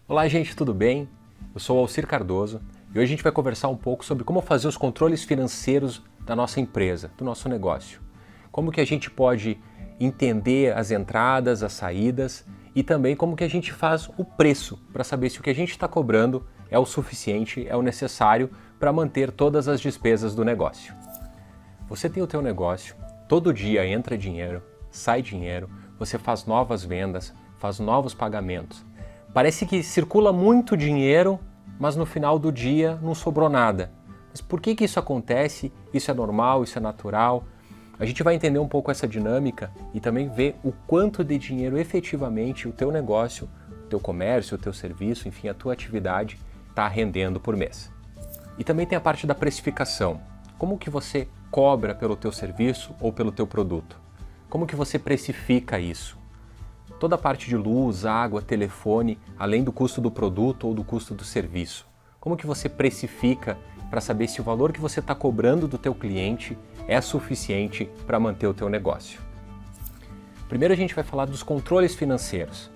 Olá gente, tudo bem? Eu sou o Alcir Cardoso e hoje a gente vai conversar um pouco sobre como fazer os controles financeiros da nossa empresa, do nosso negócio. Como que a gente pode entender as entradas, as saídas e também como que a gente faz o preço para saber se o que a gente está cobrando é o suficiente, é o necessário para manter todas as despesas do negócio. Você tem o teu negócio, todo dia entra dinheiro, sai dinheiro, você faz novas vendas, faz novos pagamentos. Parece que circula muito dinheiro, mas no final do dia não sobrou nada. Mas por que isso acontece? Isso é normal? Isso é natural? A gente vai entender um pouco essa dinâmica e também ver o quanto de dinheiro efetivamente o teu negócio, o teu comércio, o teu serviço, enfim, a tua atividade está rendendo por mês. E também tem a parte da precificação. Como que você cobra pelo teu serviço ou pelo teu produto? Como que você precifica isso? Toda a parte de luz, água, telefone, além do custo do produto ou do custo do serviço. Como que você precifica para saber se o valor que você está cobrando do teu cliente é suficiente para manter o teu negócio? Primeiro a gente vai falar dos controles financeiros.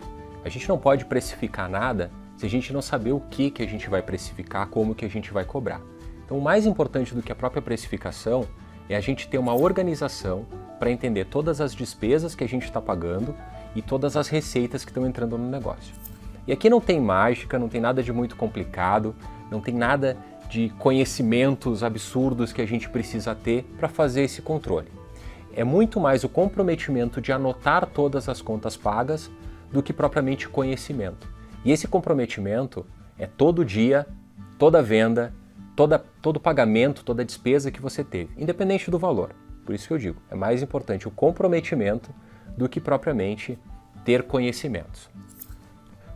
A gente não pode precificar nada se a gente não saber o que a gente vai precificar, como que a gente vai cobrar. Então o mais importante do que a própria precificação é a gente ter uma organização para entender todas as despesas que a gente está pagando e todas as receitas que estão entrando no negócio. E aqui não tem mágica, não tem nada de muito complicado, não tem nada de conhecimentos absurdos que a gente precisa ter para fazer esse controle. É muito mais o comprometimento de anotar todas as contas pagas do que propriamente conhecimento. E esse comprometimento é todo dia, toda venda, todo pagamento, toda despesa que você teve, independente do valor. Por isso que eu digo, é mais importante o comprometimento do que propriamente ter conhecimentos.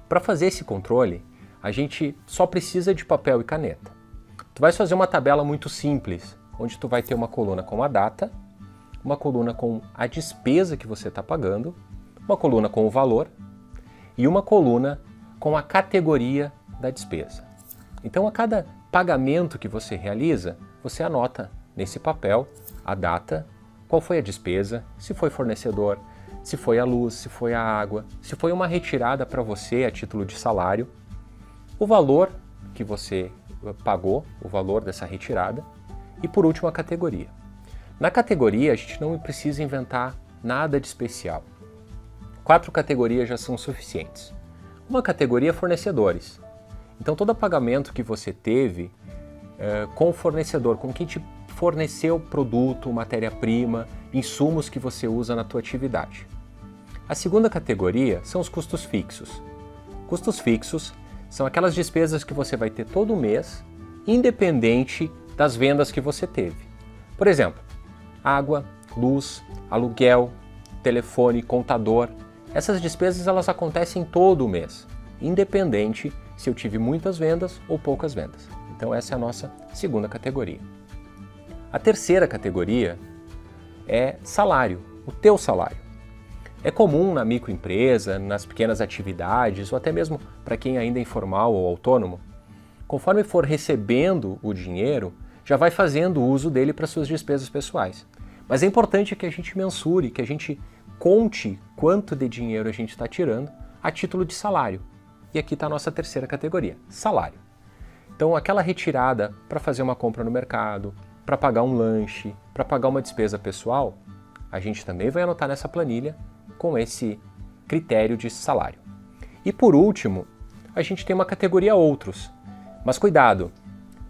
Para fazer esse controle, a gente só precisa de papel e caneta. Tu vai fazer uma tabela muito simples, onde tu vai ter uma coluna com a data, uma coluna com a despesa que você está pagando, uma coluna com o valor e uma coluna com a categoria da despesa. Então, a cada pagamento que você realiza, você anota nesse papel a data, qual foi a despesa, se foi fornecedor, se foi a luz, se foi a água, se foi uma retirada para você a título de salário, o valor que você pagou, o valor dessa retirada e, por último, a categoria. Na categoria, a gente não precisa inventar nada de especial. 4 categorias já são suficientes. Uma categoria é fornecedores. Então, todo pagamento que você teve com o fornecedor, com quem te forneceu produto, matéria-prima, insumos que você usa na tua atividade. A segunda categoria são os custos fixos. Custos fixos são aquelas despesas que você vai ter todo mês, independente das vendas que você teve. Por exemplo, água, luz, aluguel, telefone, contador. Essas despesas elas acontecem todo mês, independente se eu tive muitas vendas ou poucas vendas. Então essa é a nossa segunda categoria. A terceira categoria é salário, o teu salário. É comum na microempresa, nas pequenas atividades ou até mesmo para quem ainda é informal ou autônomo, conforme for recebendo o dinheiro, já vai fazendo uso dele para suas despesas pessoais. Mas é importante que a gente mensure, que a gente conte quanto de dinheiro a gente está tirando a título de salário. E aqui está a nossa terceira categoria, salário. Então aquela retirada para fazer uma compra no mercado, para pagar um lanche, para pagar uma despesa pessoal, a gente também vai anotar nessa planilha com esse critério de salário. E por último, a gente tem uma categoria outros. Mas cuidado,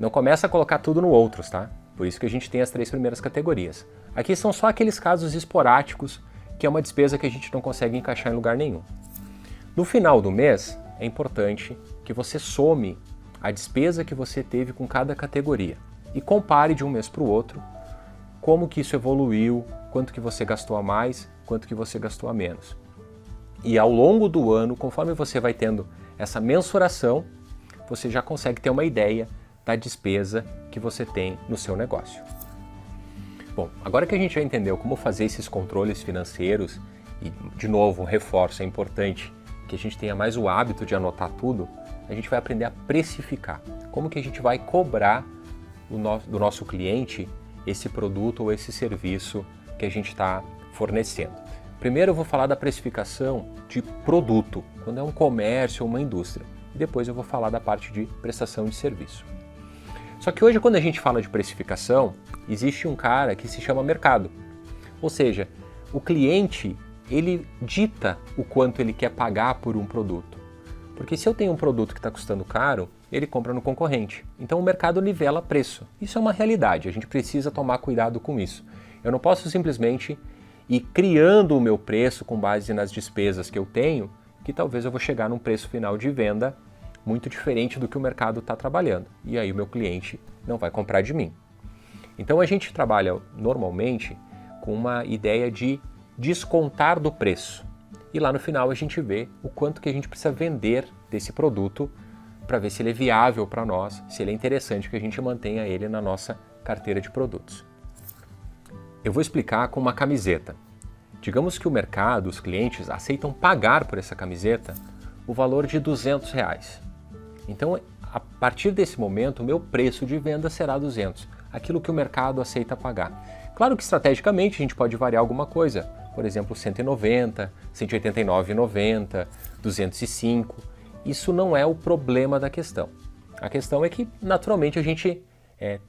não começa a colocar tudo no outros, tá? Por isso que a gente tem as 3 primeiras categorias. Aqui são só aqueles casos esporádicos, que é uma despesa que a gente não consegue encaixar em lugar nenhum. No final do mês, é importante que você some a despesa que você teve com cada categoria e compare de um mês para o outro como que isso evoluiu, quanto que você gastou a mais, quanto que você gastou a menos. E ao longo do ano, conforme você vai tendo essa mensuração, você já consegue ter uma ideia da despesa que você tem no seu negócio. Bom, agora que a gente já entendeu como fazer esses controles financeiros, e de novo, um reforço, é importante que a gente tenha mais o hábito de anotar tudo, a gente vai aprender a precificar. Como que a gente vai cobrar do nosso cliente esse produto ou esse serviço que a gente está fornecendo. Primeiro eu vou falar da precificação de produto, quando é um comércio ou uma indústria. e depois eu vou falar da parte de prestação de serviço. Só que hoje, quando a gente fala de precificação, existe um cara que se chama mercado. Ou seja, o cliente, ele dita o quanto ele quer pagar por um produto. Porque se eu tenho um produto que está custando caro, ele compra no concorrente. Então o mercado nivela preço. Isso é uma realidade, a gente precisa tomar cuidado com isso. Eu não posso simplesmente ir criando o meu preço com base nas despesas que eu tenho, que talvez eu vou chegar num preço final de venda muito diferente do que o mercado está trabalhando. E aí o meu cliente não vai comprar de mim. Então a gente trabalha normalmente com uma ideia de descontar do preço. E lá no final a gente vê o quanto que a gente precisa vender desse produto para ver se ele é viável para nós, se ele é interessante que a gente mantenha ele na nossa carteira de produtos. Eu vou explicar com uma camiseta. Digamos que o mercado, os clientes, aceitam pagar por essa camiseta o valor de R$200. Então, a partir desse momento, o meu preço de venda será 200, aquilo que o mercado aceita pagar. Claro que estrategicamente a gente pode variar alguma coisa, por exemplo, 190, 189,90, 205. Isso não é o problema da questão. A questão é que, naturalmente, a gente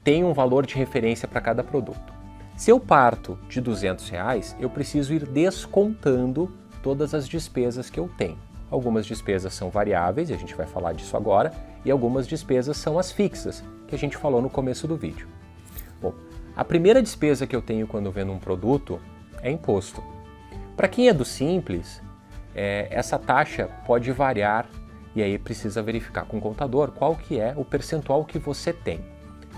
tem um valor de referência para cada produto. Se eu parto de R$200, eu preciso ir descontando todas as despesas que eu tenho. Algumas despesas são variáveis, e a gente vai falar disso agora, e algumas despesas são as fixas, que a gente falou no começo do vídeo. Bom, a primeira despesa que eu tenho quando eu vendo um produto é imposto. Para quem é do Simples, essa taxa pode variar, e aí precisa verificar com o contador qual que é o percentual que você tem.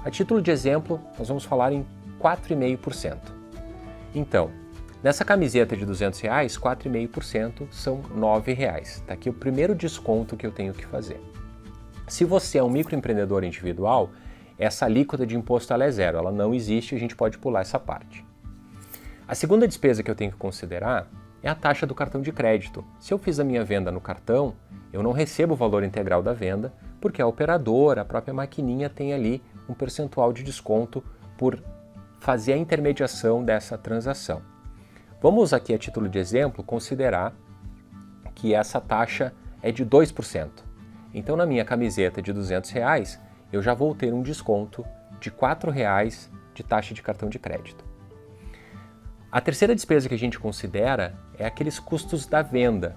A título de exemplo, nós vamos falar em 4,5%. Então, nessa camiseta de R$200, 4,5% são R$9. Está aqui o primeiro desconto que eu tenho que fazer. Se você é um microempreendedor individual, essa alíquota de imposto ela é zero, ela não existe, a gente pode pular essa parte. A segunda despesa que eu tenho que considerar é a taxa do cartão de crédito. Se eu fiz a minha venda no cartão, eu não recebo o valor integral da venda, porque a operadora, a própria maquininha, tem ali um percentual de desconto por fazer a intermediação dessa transação. Vamos aqui, a título de exemplo, considerar que essa taxa é de 2%. Então, na minha camiseta de R$200, eu já vou ter um desconto de R$4 de taxa de cartão de crédito. A terceira despesa que a gente considera é aqueles custos da venda.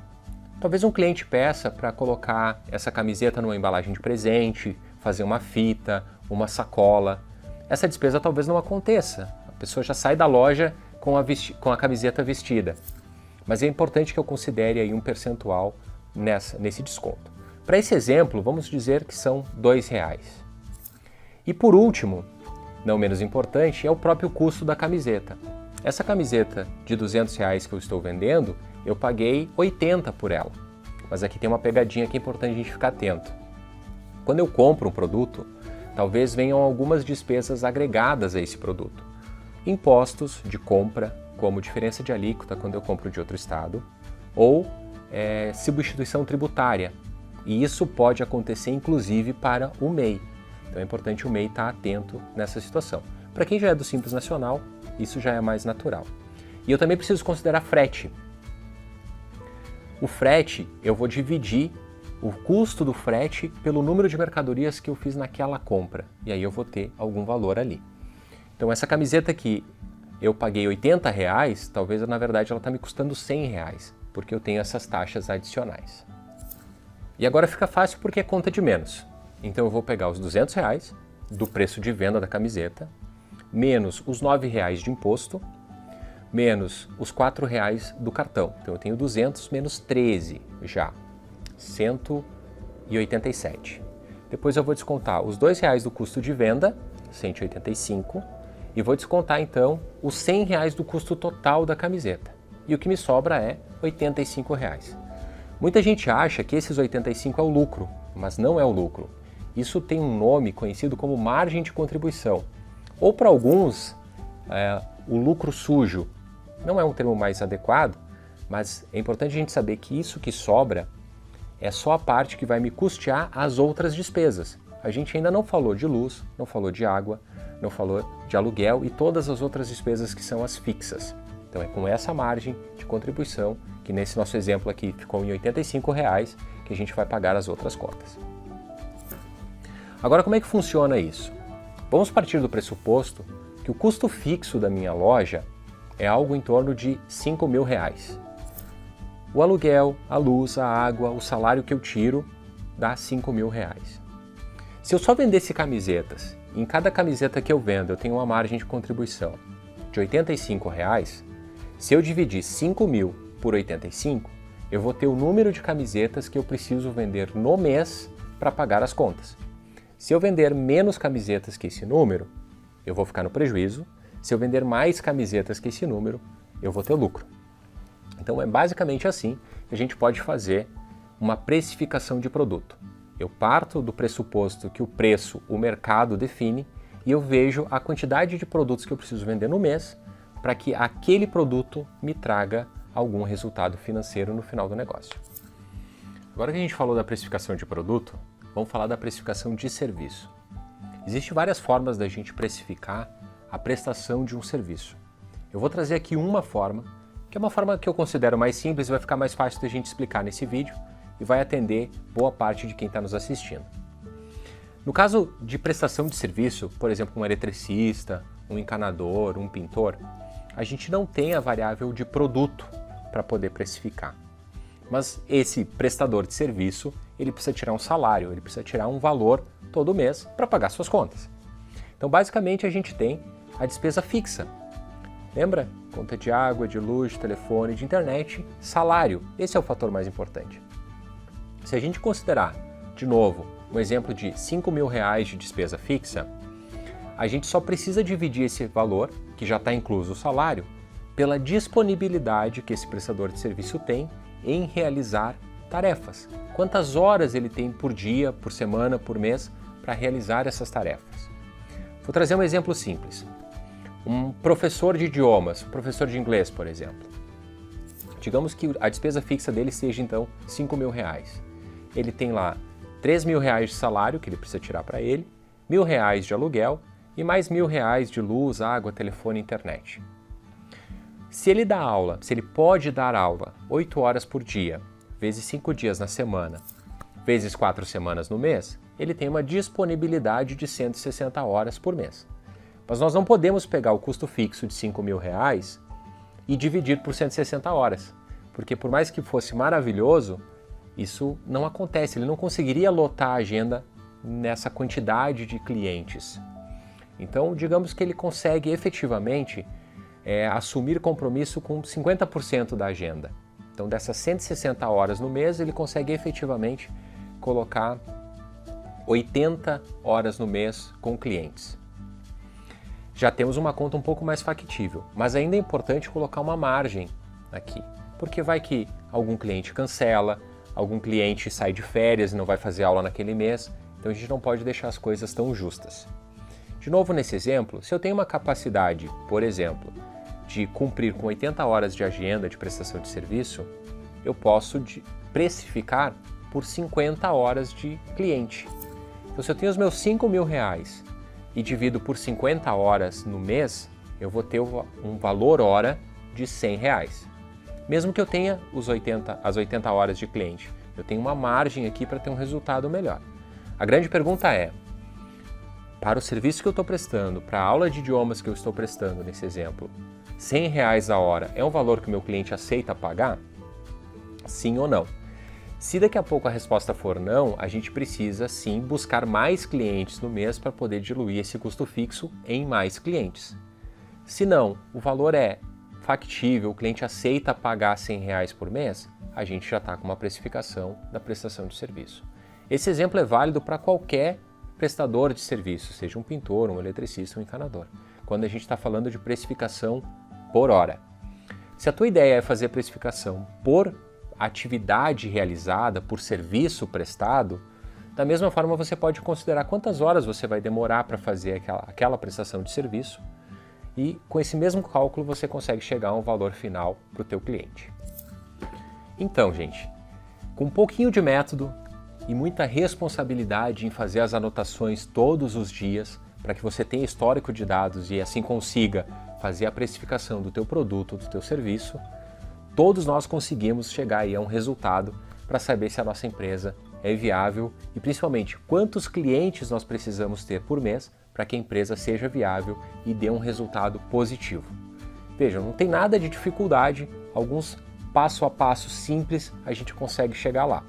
Talvez um cliente peça para colocar essa camiseta numa embalagem de presente, fazer uma fita, uma sacola. Essa despesa talvez não aconteça. A pessoa já sai da loja com a camiseta vestida. Mas é importante que eu considere aí um percentual nesse desconto. Para esse exemplo, vamos dizer que são R$2. E por último, não menos importante, é o próprio custo da camiseta. Essa camiseta de R$200 que eu estou vendendo, eu paguei 80 por ela. Mas aqui tem uma pegadinha que é importante a gente ficar atento. Quando eu compro um produto, talvez venham algumas despesas agregadas a esse produto. Impostos de compra, como diferença de alíquota quando eu compro de outro estado, ou substituição tributária. E isso pode acontecer inclusive para o MEI. Então é importante o MEI estar atento nessa situação. Para quem já é do Simples Nacional, isso já é mais natural. E eu também preciso considerar frete. O frete, eu vou dividir o custo do frete pelo número de mercadorias que eu fiz naquela compra. E aí eu vou ter algum valor ali. Então essa camiseta que eu paguei R$80, talvez na verdade ela está me custando R$100, porque eu tenho essas taxas adicionais. E agora fica fácil porque é conta de menos. Então eu vou pegar os R$200 do preço de venda da camiseta, menos os R$9 de imposto, menos os R$4 do cartão. Então eu tenho 200 menos 13 já, 187. Depois eu vou descontar os R$2 do custo de venda, 185, e vou descontar então os R$100 do custo total da camiseta. E o que me sobra é R$85. Muita gente acha que esses 85 é o lucro, mas não é o lucro. Isso tem um nome conhecido como margem de contribuição. Ou para alguns, o lucro sujo. Não é um termo mais adequado, mas é importante a gente saber que isso que sobra é só a parte que vai me custear as outras despesas. A gente ainda não falou de luz, não falou de água, não falou de aluguel e todas as outras despesas que são as fixas. Então é com essa margem de contribuição, que nesse nosso exemplo aqui ficou em R$85, que a gente vai pagar as outras cotas. Agora, como é que funciona isso? Vamos partir do pressuposto que o custo fixo da minha loja é algo em torno de R$5.000. O aluguel, a luz, a água, o salário que eu tiro dá R$5.000. Se eu só vendesse camisetas, e em cada camiseta que eu vendo eu tenho uma margem de contribuição de R$85, se eu dividir 5.000 por 85, eu vou ter o número de camisetas que eu preciso vender no mês para pagar as contas. Se eu vender menos camisetas que esse número, eu vou ficar no prejuízo. Se eu vender mais camisetas que esse número, eu vou ter lucro. Então é basicamente assim que a gente pode fazer uma precificação de produto. Eu parto do pressuposto que o preço o mercado define e eu vejo a quantidade de produtos que eu preciso vender no mês para que aquele produto me traga algum resultado financeiro no final do negócio. Agora que a gente falou da precificação de produto, vamos falar da precificação de serviço. Existem várias formas da gente precificar a prestação de um serviço. Eu vou trazer aqui uma forma, que é uma forma que eu considero mais simples e vai ficar mais fácil da gente explicar nesse vídeo e vai atender boa parte de quem está nos assistindo. No caso de prestação de serviço, por exemplo, um eletricista, um encanador, um pintor, a gente não tem a variável de produto para poder precificar. Mas esse prestador de serviço, ele precisa tirar um salário, ele precisa tirar um valor todo mês para pagar suas contas. Então, basicamente, a gente tem a despesa fixa. Lembra? Conta de água, de luz, de telefone, de internet, salário. Esse é o fator mais importante. Se a gente considerar, de novo, um exemplo de R$5.000 de despesa fixa, a gente só precisa dividir esse valor, que já está incluso o salário, pela disponibilidade que esse prestador de serviço tem em realizar tarefas. Quantas horas ele tem por dia, por semana, por mês para realizar essas tarefas. Vou trazer um exemplo simples. Um professor de idiomas, um professor de inglês, por exemplo. Digamos que a despesa fixa dele seja, então, R$5.000. Ele tem lá R$3.000 de salário que ele precisa tirar para ele, R$1.000 de aluguel e mais R$1.000 de luz, água, telefone e internet. Se ele dá aula, se ele pode dar aula 8 horas por dia, vezes 5 dias na semana, vezes 4 semanas no mês, ele tem uma disponibilidade de 160 horas por mês. Mas nós não podemos pegar o custo fixo de R$5.000 e dividir por 160 horas, porque por mais que fosse maravilhoso, isso não acontece, ele não conseguiria lotar a agenda nessa quantidade de clientes. Então, digamos que ele consegue efetivamente assumir compromisso com 50% da agenda. Então, dessas 160 horas no mês, ele consegue efetivamente colocar 80 horas no mês com clientes. Já temos uma conta um pouco mais factível, mas ainda é importante colocar uma margem aqui, porque vai que algum cliente cancela, algum cliente sai de férias e não vai fazer aula naquele mês, então a gente não pode deixar as coisas tão justas. De novo, nesse exemplo, se eu tenho uma capacidade, por exemplo, de cumprir com 80 horas de agenda de prestação de serviço, eu posso precificar por 50 horas de cliente. Então, se eu tenho os meus R$5.000 e divido por 50 horas no mês, eu vou ter um valor hora de R$100. Mesmo que eu tenha as 80 horas de cliente, eu tenho uma margem aqui para ter um resultado melhor. A grande pergunta é, para o serviço que eu estou prestando, para a aula de idiomas que eu estou prestando nesse exemplo, R$100 a hora é um valor que o meu cliente aceita pagar? Sim ou não? Se daqui a pouco a resposta for não, a gente precisa sim buscar mais clientes no mês para poder diluir esse custo fixo em mais clientes. Se não, o valor é factível, o cliente aceita pagar R$100 por mês, a gente já está com uma precificação da prestação de serviço. Esse exemplo é válido para qualquer prestador de serviço, seja um pintor, um eletricista, um encanador, quando a gente está falando de precificação por hora. Se a tua ideia é fazer precificação por atividade realizada, por serviço prestado, da mesma forma você pode considerar quantas horas você vai demorar para fazer aquela prestação de serviço e com esse mesmo cálculo você consegue chegar a um valor final para o teu cliente. Então, gente, com um pouquinho de método e muita responsabilidade em fazer as anotações todos os dias para que você tenha histórico de dados e assim consiga fazer a precificação do teu produto, do teu serviço, todos nós conseguimos chegar aí a um resultado para saber se a nossa empresa é viável e principalmente quantos clientes nós precisamos ter por mês para que a empresa seja viável e dê um resultado positivo. Vejam, não tem nada de dificuldade, alguns passo a passo simples a gente consegue chegar lá.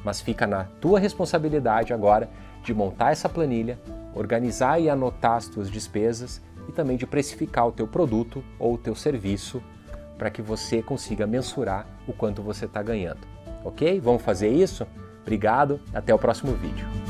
Mas fica na tua responsabilidade agora de montar essa planilha, organizar e anotar as tuas despesas e também de precificar o teu produto ou o teu serviço para que você consiga mensurar o quanto você está ganhando. Ok? Vamos fazer isso? Obrigado, até o próximo vídeo.